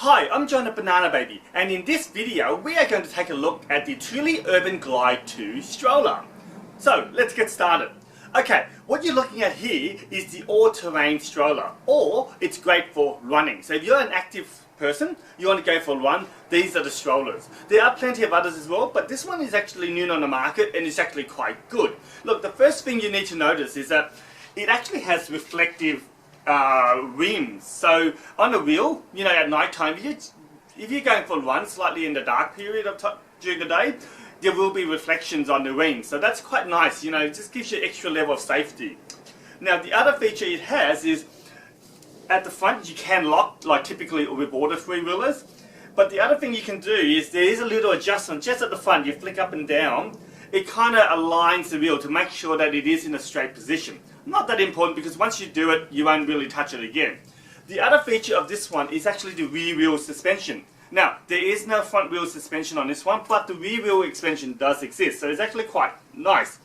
Hi, I'm John the Banana Baby, and in this video we are going to take a look at the Thule Urban Glide 2 stroller. So let's get started. Okay, what you're looking at here is the all-terrain stroller, or it's great for running. So if you're an active person, you want to go for a run, these are the strollers. There are plenty of others as well, but this one is actually new on the market and it's actually quite good. Look, the first thing you need to notice is that it actually has reflective rims. So on the wheel, you know, at night time, if you're going for a run slightly in the dark period of during the day, there will be reflections on the rims. So that's quite nice, you know, it just gives you an extra level of safety. Now the other feature it has is at the front you can lock, like typically with all the three-wheelers. But the other thing you can do is there is a little adjustment just at the front. You flick up and down. It kind of aligns the wheel to make sure that it is in a straight position. Not that important because once you do it, you won't really touch it again. The other feature of this one is actually the rear wheel suspension. Now, there is no front wheel suspension on this one, but the rear wheel suspension does exist, so it's actually quite nice.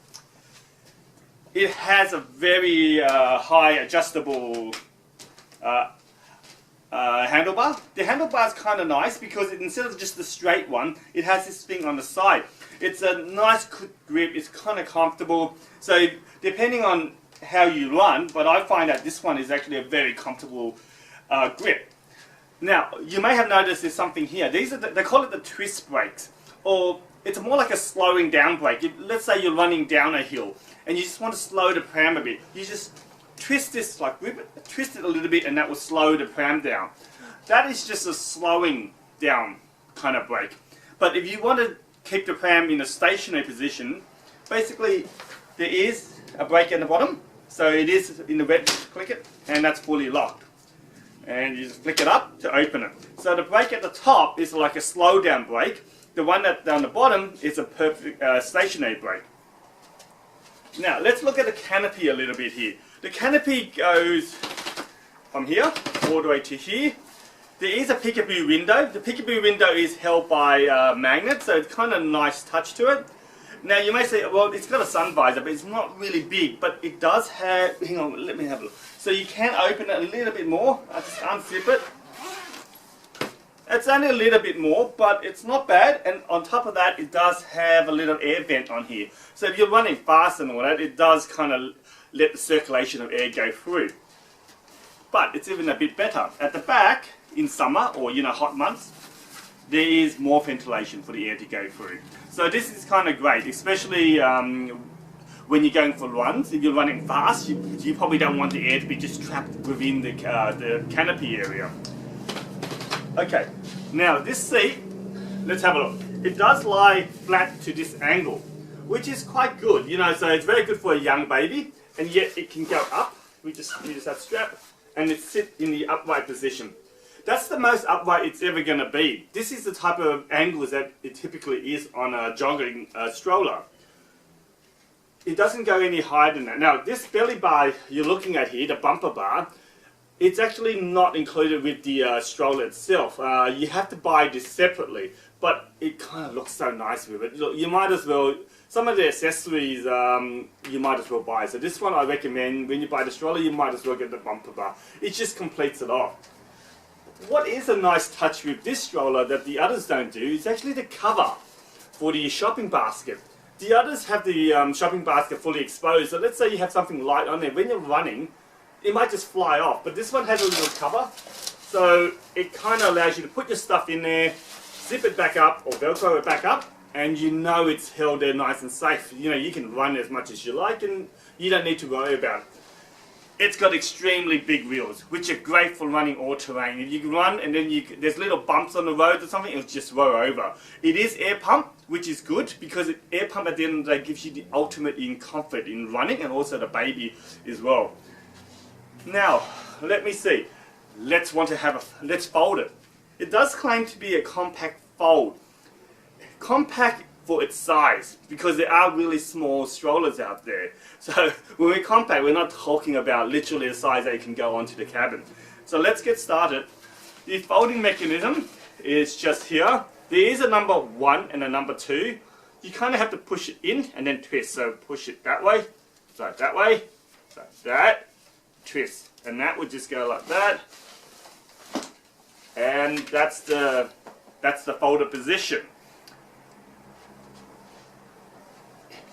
It has a very high adjustable handlebar. The handlebar is kind of nice because instead of just the straight one, it has this thing on the side. It's a nice grip, it's kind of comfortable. So depending on how you run, but I find that this one is actually a very comfortable grip. Now, you may have noticed there's something here. These are they call it the twist brakes, or it's more like a slowing down brake. Let's say you're running down a hill and you just want to slow the pram a bit. You just twist this, like whip it, twist it a little bit, and that will slow the pram down. That is just a slowing down kind of brake. But if you want to keep the pram in a stationary position, basically there is a brake at the bottom. So it is in the red, click it, and that's fully locked. And you just flick it up to open it. So the brake at the top is like a slow down brake. The one that down the bottom is a perfect stationary brake. Now let's look at the canopy a little bit here. The canopy goes from here all the way to here. There is a peekaboo window. The peekaboo window is held by magnets, so it's kind of a nice touch to it. Now you may say, well, it's got a sun visor, but it's not really big, but it does have, hang on, let me have a look. So you can open it a little bit more. I just unzip it. It's only a little bit more, but it's not bad, and on top of that, it does have a little air vent on here. So if you're running fast and all that, it does kind of let the circulation of air go through. But it's even a bit better. At the back, in summer, or you know, hot months, there is more ventilation for the air to go through. So this is kind of great, especially when you're going for runs. If you're running fast, you probably don't want the air to be just trapped within the canopy area. Okay, now this seat, let's have a look. It does lie flat to this angle, which is quite good, you know, so it's very good for a young baby, and yet it can go up. You just have strap, and it sits in the upright position. That's the most upright it's ever going to be. This is the type of angles that it typically is on a jogging stroller. It doesn't go any higher than that. Now, this belly bar you're looking at here, the bumper bar, it's actually not included with the stroller itself. You have to buy this separately, but it kind of looks so nice with it. Look, you might as well, some of the accessories you might as well buy. So this one I recommend, when you buy the stroller, you might as well get the bumper bar. It just completes it off. What is a nice touch with this stroller that the others don't do is actually the cover for the shopping basket. The others have the shopping basket fully exposed, so let's say you have something light on there. When you're running, it might just fly off, but this one has a little cover, so it kind of allows you to put your stuff in there, zip it back up, or Velcro it back up, and you know it's held there nice and safe. You know, you can run as much as you like, and you don't need to worry about it. It's got extremely big wheels, which are great for running all terrain. If you can run and then there's little bumps on the road or something, it'll just roll over. It is air pump, which is good because air pump at the end of the day gives you the ultimate in comfort in running, and also the baby as well. Now, let me see. Let's fold it. It does claim to be a compact fold. Compact for its size, because there are really small strollers out there. So when we're compact, we're not talking about literally the size that you can go onto the cabin. So let's get started. The folding mechanism is just here. There is a number 1 and a number 2. You kind of have to push it in and then twist. So push it that way, so that way, so that, twist. And that would just go like that. and that's the folder position.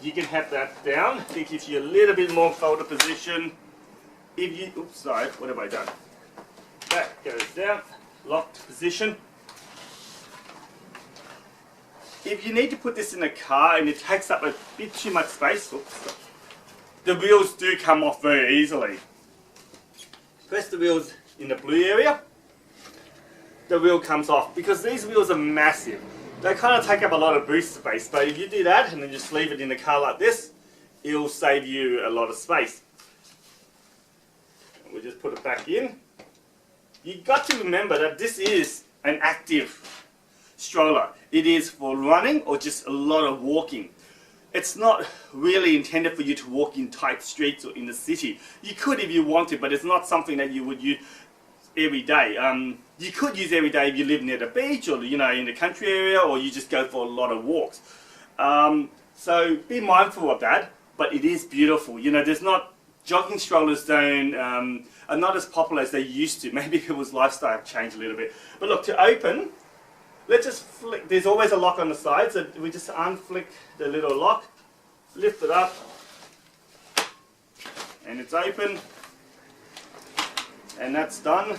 You can have that down. It gives you a little bit more folder position. If you, oops, sorry, what have I done? That goes down, locked position. If you need to put this in a car and it takes up a bit too much space, oops, the wheels do come off very easily. Press the wheels in the blue area, the wheel comes off because these wheels are massive. They kind of take up a lot of boot space, but if you do that and then just leave it in the car like this, it'll save you a lot of space. We'll just put it back in. You've got to remember that this is an active stroller. It is for running or just a lot of walking. It's not really intended for you to walk in tight streets or in the city. You could if you wanted, but it's not something that you would use every day. You could use every day if you live near the beach or in the country area, or you just go for a lot of walks. So be mindful of that, but it is beautiful. There's not, jogging strollers are not as popular as they used to. Maybe people's lifestyle have changed a little bit. But look, to open, let's just flick. There's always a lock on the side, so we just unflick the little lock, lift it up, and it's open, and that's done.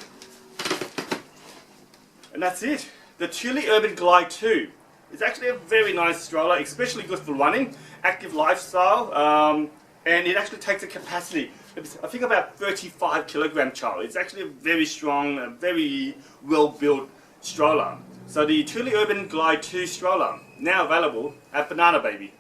And that's it. The Thule Urban Glide 2 is actually a very nice stroller, especially good for running, active lifestyle, and it actually takes a capacity, I think about 35 kilogram child. It's actually a very strong, very well built stroller. So the Thule Urban Glide 2 stroller, now available at Banana Baby.